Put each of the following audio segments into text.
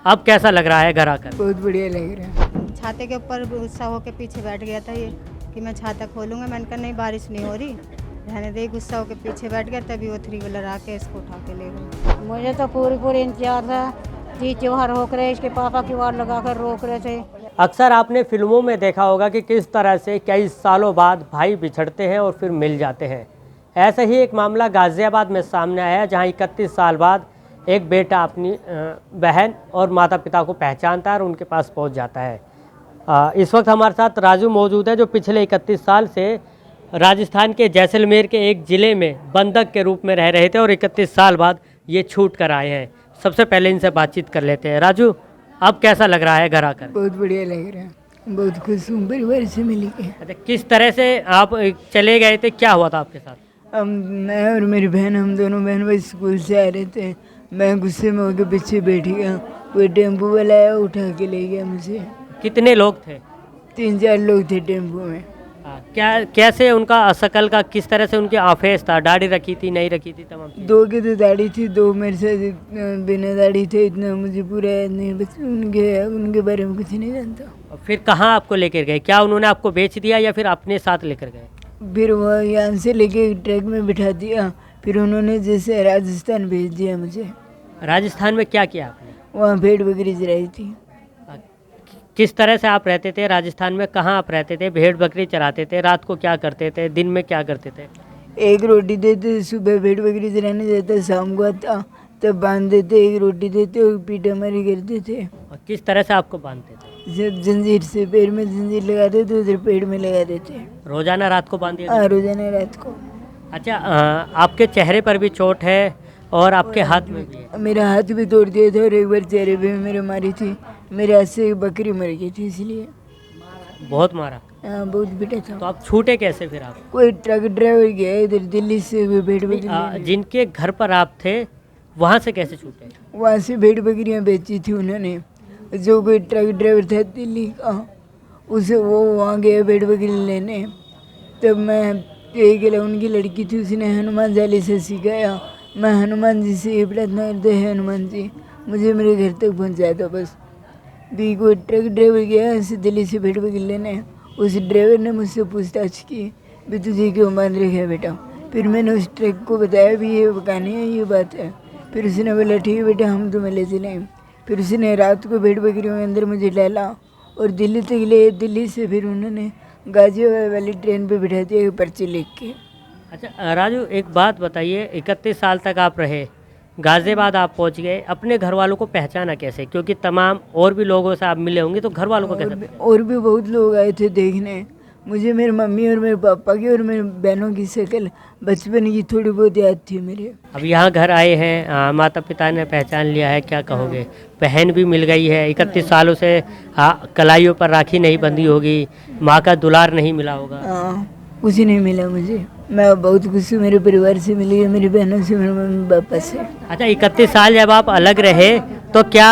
अब कैसा लग रहा है घर आकर? बहुत बढ़िया लग रहा है। छाते के ऊपर गुस्सा होकर पीछे बैठ गया था ये कि मैं छाता खोलूंगा। मैंने कहा नहीं बारिश नहीं हो रही, रहने दे। गुस्सा होकर पीछे बैठ गया, तभी वो 3 व्हीलर आके इसको उठा के ले गए। मुझे तो पूरी इंतजार था कि त्योहार रोक रहे, इसके पापा की वार लगाकर रोक रहे थे। अक्सर आपने फिल्मों में देखा होगा कि किस तरह से कई सालों बाद भाई बिछड़ते हैं और फिर मिल जाते हैं। ऐसा ही एक मामला गाज़ियाबाद में सामने आया, जहां 31 साल बाद एक बेटा अपनी बहन और माता पिता को पहचानता है और उनके पास पहुंच जाता है। इस वक्त हमारे साथ राजू मौजूद है, जो पिछले 31 साल से राजस्थान के जैसलमेर के एक ज़िले में बंधक के रूप में रह रहे थे और 31 साल बाद ये छूट कर आए हैं। सबसे पहले इनसे बातचीत कर लेते हैं। राजू, अब कैसा लग रहा है घर आकर? बहुत बढ़िया लग रहा है, बहुत खुश हूँ परिवार से मिल के। अच्छा, किस तरह से आप चले गए थे, क्या हुआ था आपके साथ? मैं और मेरी बहन, हम दोनों बहन भाई स्कूल से आ रहे थे। मैं गुस्से में होकर पीछे बैठ गया, कोई टेम्पो वाला आया, उठा के ले गया मुझे। कितने लोग थे? 3-4 लोग थे टेम्पो में। क्या कैसे उनका शकल का, किस तरह से उनके फेस था? दाढ़ी रखी थी, नहीं रखी थी, तमाम चीज़ें? 2 की तो दाढ़ी थी, 2 मेरे साथ बिना दाढ़ी थे। इतना मुझे पूरा याद नहीं, बस उनके बारे में कुछ नहीं जानता। और फिर कहाँ आपको लेकर गए? क्या उन्होंने आपको बेच दिया या फिर अपने साथ लेकर गए? फिर वो यहाँ से लेके ट्रक में बिठा दिया, फिर उन्होंने जैसे राजस्थान भेज दिया मुझे। राजस्थान में क्या किया आपने? वहाँ भेड़ बकरी चराई थी। किस तरह से आप रहते थे राजस्थान में? कहाँ आप रहते थे? भेड़ बकरी चराते थे? रात को क्या करते थे? दिन में क्या करते थे? 1 रोटी देते, सुबह भेड़ बकरी चराने जाता, शाम को आता तब बांध देते, 1 रोटी देते और पीटा मारी करते थे। और किस तरह से आपको बांधते थे? जब जंजीर से पैर में जंजीर लगा देते, उधर पेड़ में लगा देते। रोजाना रात को बांध दिया? हाँ, रोजाना रात को। अच्छा, आपके चेहरे पर भी चोट है और आपके हाथ में भी है? मेरा हाथ भी तोड़ दिया था और एक बार चेहरे पे भी मेरे मारी थी। मेरे हाथ से एक बकरी मर गई थी, इसलिए। बहुत मारा? हाँ, बहुत बेटा था। तो आप छूटे कैसे फिर आप? कोई ट्रक ड्राइवर गया इधर दिल्ली से भेड़ बकरी। जिनके घर पर आप थे वहाँ से कैसे छूटे? वहाँ से भेड़ बकरियाँ बेची थी उन्होंने। जो कोई ट्रक ड्राइवर था दिल्ली का, उसे वो वहाँ गया भेड़ बकरी लेने। तब मैं एक उनकी लड़की थी, उसने हनुमान चालीसा सिखाया। मैं हनुमान जी से ये प्रार्थना करते हैं, हनुमान जी मुझे मेरे घर तक पहुँचाया था बस। भी कोई ट्रक ड्राइवर गया ऐसे दिल्ली से भेड़ बकरी लेने। उस ड्राइवर ने मुझसे पूछताछ की, भी तुझे क्यों बांध रखा है बेटा? फिर मैंने उस ट्रक को बताया भी ये कहानी है, ये बात है। फिर उसने बोला ठीक है बेटा, हम तुम्हें ले चलें। फिर उसने रात को भेड़ बकरियों के अंदर मुझे डाला और दिल्ली तक ले। दिल्ली से फिर उन्होंने गाजियाबाद वाली ट्रेन पे बिठा दिया पर्ची लिख के। अच्छा राजू, एक बात बताइए, 31 साल तक आप रहे, गाज़ियाबाद आप पहुंच गए, अपने घर वालों को पहचाना कैसे? क्योंकि तमाम और भी लोगों से आप मिले होंगे, तो घर वालों को कैसे? और भी बहुत लोग आए थे देखने मुझे। मेरी मम्मी और मेरे पापा की और मेरी बहनों की शक्ल बचपन की थोड़ी बहुत याद थी मेरे। अब यहाँ घर आए हैं, माता पिता ने पहचान लिया है, क्या कहोगे? बहन भी मिल गई है, 31 सालों से कलाइयों पर राखी नहीं बंधी होगी, माँ का दुलार नहीं मिला होगा। हाँ, कुछ नहीं मिला मुझे। मैं बहुत खुश हूँ, मेरे परिवार से मिली है, मेरी बहनों से, मेरे मम्मी पापा से। अच्छा, 31 साल जब आप अलग रहे तो क्या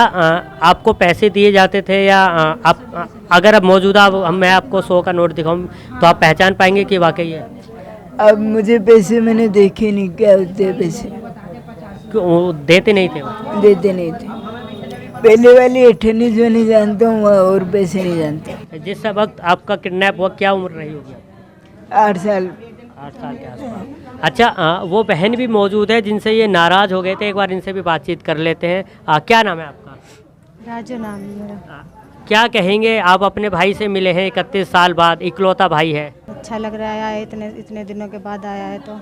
आपको पैसे दिए जाते थे, या आप अगर अब मौजूदा मैं आपको 100 का नोट दिखाऊं तो आप पहचान पाएंगे कि वाकई है? अब मुझे पैसे मैंने देखे नहीं, क्या होते हैं पैसे? क्यों वो देते नहीं थे? वो देते नहीं थे। पहले वाली अठन्नी जो नहीं जानता हूँ, और पैसे नहीं जानता। जिस वक्त आपका किडनैप हुआ, क्या उम्र रही होगी? 8 साल। 8 साल के आसपास। अच्छा, वो बहन भी मौजूद है जिनसे ये नाराज़ हो गए थे, एक बार इनसे भी बातचीत कर लेते हैं। क्या नाम है आपका? राजू नाम है मेरा। क्या कहेंगे, आप अपने भाई से मिले हैं 31 साल बाद, इकलौता भाई है? अच्छा लग रहा है, इतने दिनों के बाद आया है तो।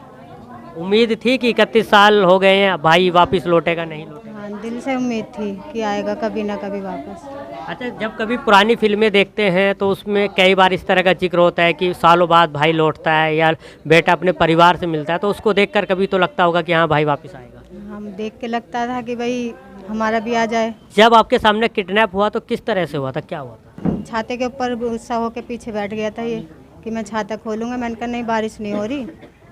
उम्मीद थी कि 31 साल हो गए हैं, भाई वापस लौटेगा, नहीं लौटेगा? हाँ, दिल से उम्मीद थी कि आएगा कभी ना कभी वापस। अच्छा, जब कभी पुरानी फिल्में देखते हैं तो उसमें कई बार इस तरह का जिक्र होता है कि सालों बाद भाई लौटता है या बेटा अपने परिवार से मिलता है, तो उसको देखकर कभी तो लगता होगा कि हाँ भाई वापस आएगा। हम देख के लगता था कि भाई हमारा भी आ जाए। जब आपके सामने किडनैप हुआ तो किस तरह से हुआ था, क्या हुआ था? छाते के ऊपर गुस्सा होकर पीछे बैठ गया था ये कि मैं छाता खोलूंगा। मैंने कहा नहीं बारिश नहीं हो रही,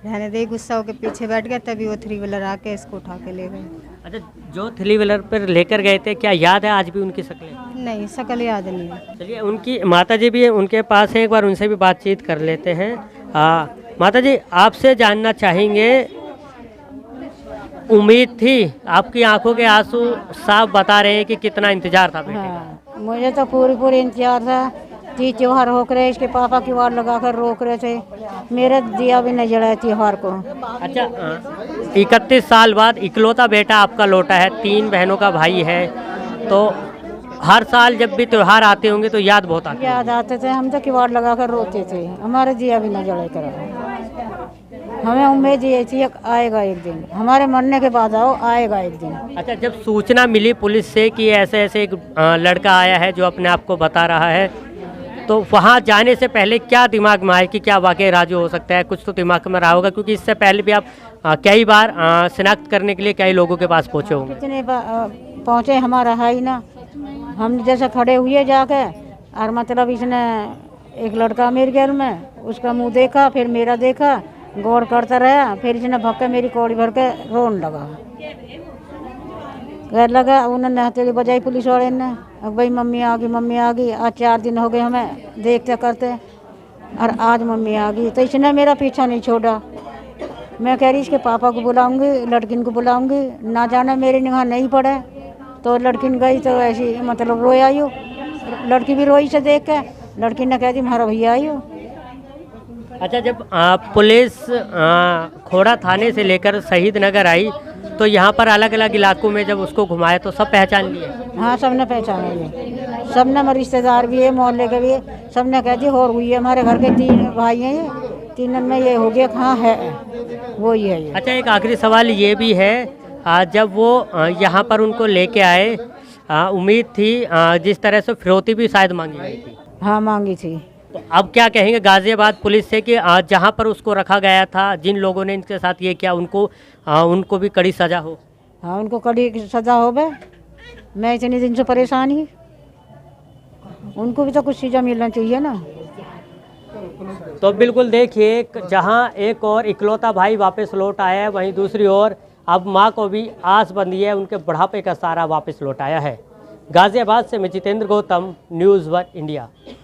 रहने दे। गुस्सा होकर पीछे बैठ गया, तभी वो 3 व्हीलर आके इसको उठा के ले गए। अच्छा, जो 3 व्हीलर पर लेकर गए थे, क्या याद है आज भी उनकी शक्लें? नहीं, शक्ल याद नहीं है। चलिए, उनकी माता जी भी उनके पास हैं, एक बार उनसे भी बातचीत कर लेते हैं। माता जी, आपसे जानना चाहेंगे उम्मीद थी? आपकी आंखों के आंसू साफ बता रहे हैं कि कितना इंतजार था बेटे का। हाँ, मुझे तो पूरी इंतजार था। तीज त्योहार हो रहे, इसके पापा की वार लगाकर रोक रहे थे, मेरा दिया भी नहीं जला त्योहार को। अच्छा, 31 साल बाद इकलौता बेटा आपका लौटा है, 3 बहनों का भाई है, तो हर साल जब भी त्योहार आते होंगे तो याद बहुत आती है। याद आते थे, हम तो किवाड़ लगाकर रोते थे, हमारे दिया भी न जले करा। हमें उम्मीद ये थी आएगा एक दिन, हमारे मरने के बाद आएगा एक दिन। अच्छा, जब सूचना मिली पुलिस से कि ऐसे ऐसे एक लड़का आया है जो अपने आप को बता रहा है, तो वहाँ जाने से पहले क्या दिमाग में आया कि क्या वाकई राजू हो सकता है? कुछ तो दिमाग में रहा होगा, क्योंकि इससे पहले भी आप कई बार शिनाख्त करने के लिए कई लोगों के पास पहुँचे होंगे। कितने पहुँचे, हमारा है ही ना। हम जैसे खड़े हुए जाके, और मतलब इसने एक लड़का मेरे घर में, उसका मुंह देखा, फिर मेरा देखा, गौर करता रहा, फिर इसने भक्के मेरी कौड़ी भर के रोन लगा। घर लगा, उन्होंने हथेली बजाई पुलिस वाले ने, अब भाई मम्मी आ गई। आज 4 दिन हो गए हमें देखते करते, और आज मम्मी आ गई। तो इसने मेरा पीछा नहीं छोड़ा। मैं कह रही इसके पापा को बुलाऊंगी, लड़किन को बुलाऊंगी, ना जाना मेरे निगाह नहीं पड़े। तो लड़किन गई तो ऐसी मतलब रोई आई हो, लड़की भी रोई से देख के, लड़की ने कह दी हमारा भैया आई हो। अच्छा, जब पुलिस खोड़ा थाने से लेकर शहीद नगर आई तो यहाँ पर अलग अलग इलाकों में जब उसको घुमाया तो सब पहचान लिए? हाँ, सबने पहचाना ये, सबने, हमारे रिश्तेदार भी है, मोहल्ले के भी है, सबने कह दी और हुई है। हमारे घर के 3 भाई हैं, ये 3 में ये हो गया, हाँ है वो ही है ये। अच्छा, एक आखिरी सवाल ये भी है, जब वो यहाँ पर उनको लेके आए, उम्मीद थी जिस तरह से फिरौती भी शायद मांगी गई थी? हाँ, मांगी थी। तो अब क्या कहेंगे गाजियाबाद पुलिस से कि जहाँ पर उसको रखा गया था, जिन लोगों ने इनके साथ ये किया, उनको भी कड़ी सजा हो? हाँ, उनको कड़ी सजा हो बे। मैं इतने दिन से परेशान ही, उनको भी तो कुछ सजा मिलना चाहिए ना। तो बिल्कुल देखिए, जहाँ एक और इकलौता भाई वापस लौट आया है, वहीं दूसरी ओर अब माँ को भी आस बंधी है, उनके बुढ़ापे का सारा वापस लौट आया है। गाजियाबाद से मैं जितेंद्र गौतम, न्यूज़ 1 इंडिया।